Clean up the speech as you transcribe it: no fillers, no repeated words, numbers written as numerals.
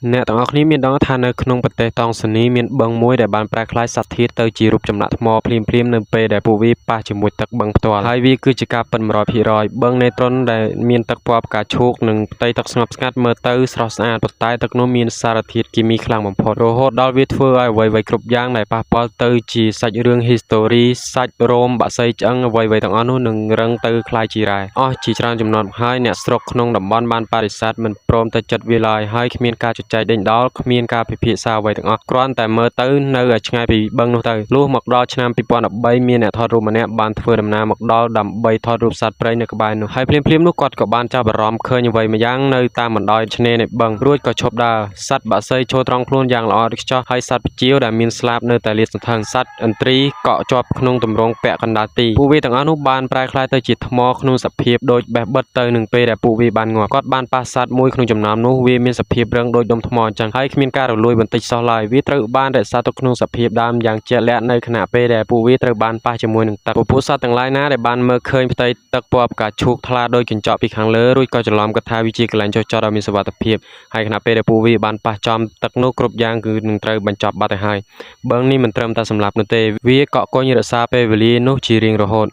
អ្នកទាំងអស់គ្នាមានដឹងថានៅក្នុងប្រទេសតង់សានីមានបឹងមួយដែលបានប្រែក្លាយសត្វធាតុទៅជារូបចម្លាក់ថ្មភ្លាមៗនៅពេលដែលពួកវាប៉ះជាមួយទឹកបឹងផ្ទាល់ហើយវាគឺជាការពិត 100% បឹងនេត្រុនដែលមានទឹកពណ៌ផ្កាឈូកនិងផ្ទៃទឹកស្ងប់ស្ងាត់មើលទៅស្រស់ស្អាតប៉ុន្តែទឹកនោះមានសារធាតុគីមីខ្លាំងបំផុតរហូតដល់វាធ្វើឲ្យអ្វីៗគ្រប់យ៉ាងដែលប៉ះពាល់ទៅជាសាច់រឿង history សាច់រោមបក្សីឆ្អឹងអ្វីៗទាំងអស់នោះនឹងរឹងទៅคล้ายជារ៉ែអស់ជាច្រើនចំនួនហើយអ្នកស្រុកក្នុងតំបន់បានបដិសេធមិនព្រមទៅចិត្តវាឡើយហើយគ្មានការជជែកដេញដោលគ្មានការពិភាក្សាអ្វីទាំងអស់គ្រាន់តែមើលទៅនៅឲ្យឆ្ងាយពីបឹងនោះទៅលុះមកដល់ឆ្នាំ2013មានអ្នកថតរូបម្នាក់បានធ្វើដំណើរមកដល់ដើម្បីថតរូបសត្វព្រៃនៅក្បែរនោះហើយភ្លាមៗនោះគាត់ក៏បានចាប់អារម្មណ៍ឃើញអ្វីម្យ៉ាងនៅតាមបណ្ដោយឆ្នេរនៃបឹងរួចក៏ឈប់ដើរសត្វបក្សីចូលត្រង់ខ្លួនយ៉ាងល្អឥតខ្ចោះហើយសត្វពជាវដែលមានស្លាបនៅតែលាតសន្ធឹងសត្វឥន្ទ្រីកក់ជាប់ក្នុងទម្រង់ពាក់កណ្ដាលទីពួកវាទាំងអស់នោះបានប្រែក្លាយទៅជាថ្មក្នុងសភាពដូចបេះបិទទៅនឹងពេលដែលពួកវាបានងាប់គាត់បានប៉ះសត្វមួយក្នុងចំណោមនោះវាមានសភាពរឹងដូចដុំថ្មអញ្ចឹងហើយគ្មានការរលួយបន្តិចសោះឡើយវាត្រូវបានរក្សាទុកក្នុងសភាពដើមយ៉ាងជាក់លាក់នៅខណៈពេលដែលពួកវាត្រូវបានប៉ះជាមួយនឹងទឹកពពួកសត្វទាំងឡាយណាដែលបានមើលឃើញផ្ទៃទឹកពណ៌ផ្កាឈូកថ្លាដូចកញ្ចក់ពីខាងលើរួចក៏ច្រឡំគិតថាវាជាកន្លែងចុះចតដ៏មានសុវត្ថិភាពហើយខណៈពេលដែលពួកវាបានប៉ះចំទឹកនោះគ្រប់យ៉ាងគឺនឹងត្រូវបញ្ចប់បាត់ទៅហើយបឹងនេះមិនត្រឹមតែសម្លាប់នោះទេវាកក់កុញរក្សាពេលវេលានោះជារៀងរហូត